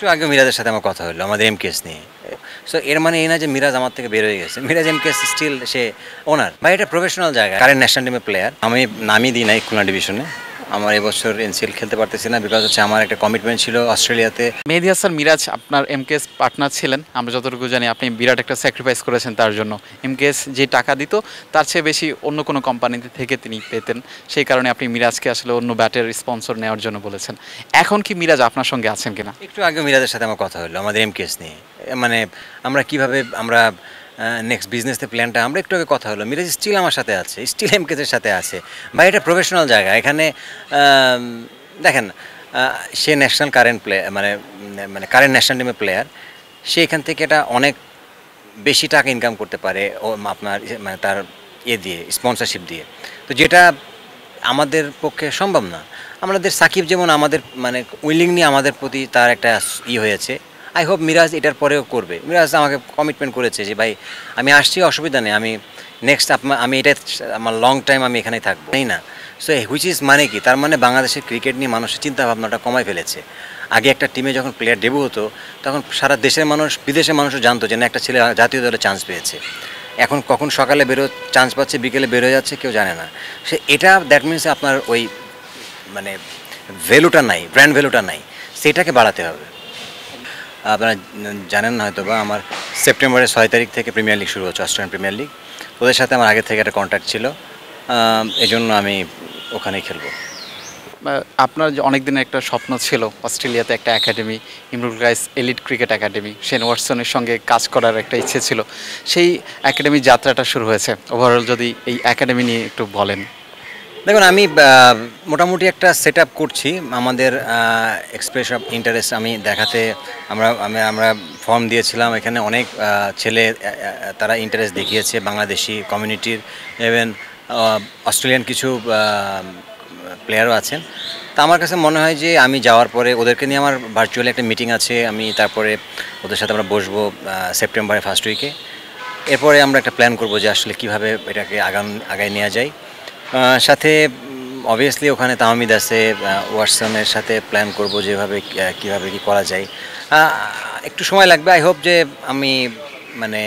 একটু আগে মিরাজের সাথে আমার কথা হলো আমাদের এমকেএস নিয়ে। সো এর মানে এই না যে মিরাজ আমার থেকে বের হয়ে গেছে। মিরাজ এমকেএস স্টিল সে ওনার বা এটা প্রফেশনাল জায়গা। কারেন্ট ন্যাশনাল টিমের প্লেয়ার, আমি নামই দিই নাই খুলনা ডিভিশনে। আমার এবছর এনসিএল খেলতে পারতেছি না, বিকজ হচ্ছে আমার একটা কমিটমেন্ট ছিল অস্ট্রেলিয়াতে। মেহেদী হাসান মিরাজ আপনার এমকেএস পার্টনার ছিলেন, আমরা যতটুকু জানি আপনি বিরাট একটা স্যাক্রিফাইস করেছেন তার জন্য। এমকেএস যে টাকা দিত তার চেয়ে বেশি অন্য কোনো কোম্পানি থেকে তিনি পেতেন, সেই কারণে আপনি মিরাজকে আসলে অন্য ব্যাটের স্পন্সর নেওয়ার জন্য বলেছেন। এখন কি মিরাজ আপনার সঙ্গে আছেন কিনা? একটু আগে মিরাজের সাথে আমার কথা হলো আমাদের এমকেএস নিয়ে। মানে আমরা কিভাবে আমরা নেক্সট বিজনেসের প্ল্যানটা আমরা একটু আগে কথা হলো। মিরাজ স্টিল আমার সাথে আছে, স্টিল এমকেএসের সাথে আছে। বা এটা প্রফেশনাল জায়গা। এখানে দেখেন, সে ন্যাশনাল কারেন্ট প্লেয়ার, মানে মানে কারেন্ট ন্যাশনাল টিমের প্লেয়ার। সে এখান থেকে এটা অনেক বেশি টাকা ইনকাম করতে পারে ও আপনার মানে তার দিয়ে স্পন্সরশিপ দিয়ে। তো যেটা আমাদের পক্ষে সম্ভব না। আমাদের সাকিব যেমন আমাদের মানে উইলিংলি আমাদের প্রতি তার একটা হয়েছে। আই হোপ মিরাজ এটার পরেও করবে। মিরাজ আমাকে কমিটমেন্ট করেছে যে ভাই আমি আসছি, অসুবিধা নেই, আমি নেক্সট আমি এটা আমার লং টাইম আমি এখানেই থাকবো, তাই না? সো হুইচ ইজ মানে কি, তার মানে বাংলাদেশের ক্রিকেট নিয়ে মানুষের চিন্তাভাবনাটা কমায় ফেলেছে। আগে একটা টিমে যখন প্লেয়ার ডেবু হতো তখন সারা দেশের মানুষ, বিদেশের মানুষও জানতো যে না একটা ছেলে জাতীয় দলে চান্স পেয়েছে। এখন কখন সকালে চান্স পাচ্ছে, বিকেলে বেরোয় যাচ্ছে, কেউ জানে না। সে এটা দ্যাট মিনস আপনার ওই মানে ভ্যালুটা নাই, ব্র্যান্ড ভ্যালুটা নাই, সেটাকে বাড়াতে হবে। আপনারা জানেন না হয়তো বা, আমার সেপ্টেম্বরের 6 তারিখ থেকে প্রিমিয়ার লিগ শুরু হচ্ছে, অস্ট্রেলিয়ান প্রিমিয়ার লিগ। ওদের সাথে আমার আগে থেকে একটা কন্ট্যাক্ট ছিল, এই জন্য আমি ওখানেই খেলবো। আপনার যে অনেক দিনের একটা স্বপ্ন ছিল অস্ট্রেলিয়াতে একটা academy, Imrul Kayes elite cricket academy, Shane ওয়াটসনের সঙ্গে কাজ করার একটা ইচ্ছে ছিল, সেই একাডেমির যাত্রাটা শুরু হয়েছে। ওভারঅল যদি এই একাডেমি নিয়ে একটু বলেন। দেখুন, আমি মোটামুটি একটা সেট আপ করছি আমাদের এক্সপ্রেস অফ ইন্টারেস্ট আমি দেখাতে। আমরা ফর্ম দিয়েছিলাম, এখানে অনেক ছেলে তারা ইন্টারেস্ট দেখিয়েছে, বাংলাদেশি কমিউনিটির, ইভেন অস্ট্রেলিয়ান কিছু প্লেয়ারও আছেন। তো আমার কাছে মনে হয় যে আমি যাওয়ার পরে ওদেরকে নিয়ে আমার ভার্চুয়ালি একটা মিটিং আছে, আমি তারপরে ওদের সাথে আমরা বসবো সেপ্টেম্বরের ফার্স্ট উইকে। এরপরে আমরা একটা প্ল্যান করবো যে আসলে কীভাবে এটাকে আগায় নেওয়া যায়। সাথে অবভিয়াসলি ওখানে তাহমিদ আছে, ওয়াটসনের সাথে প্ল্যান করব যেভাবে কীভাবে কী করা যায়। একটু সময় লাগবে। আই হোপ যে আমি মানে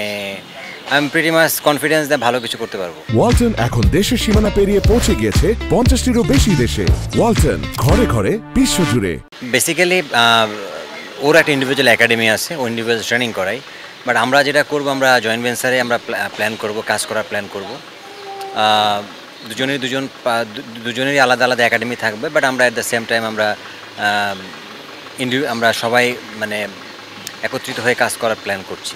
I am pretty much confidence যে ভালো কিছু করতে পারবো। ওয়ালটন এখন দেশের সীমানা পেরিয়ে পৌঁছে গিয়েছে 50টিরও বেশি দেশে। ওয়ালটন, ঘরে ঘরে বিশ্বজুড়ে। বেসিক্যালি ওর একটা ইন্ডিভিজুয়াল একাডেমি আছে, ও ইন্ডিভিজুয়াল ট্রেনিং করাই। বাট আমরা যেটা করব, আমরা জয়েন্ট ভেঞ্চারে আমরা প্ল্যান করব, কাজ করার প্ল্যান করব। দুজনেরই আলাদা আলাদা একাডেমি থাকবে, বাট আমরা অ্যাট দ্য সেম টাইম আমরা সবাই মানে একত্রিত হয়ে কাজ করার প্ল্যান করছি।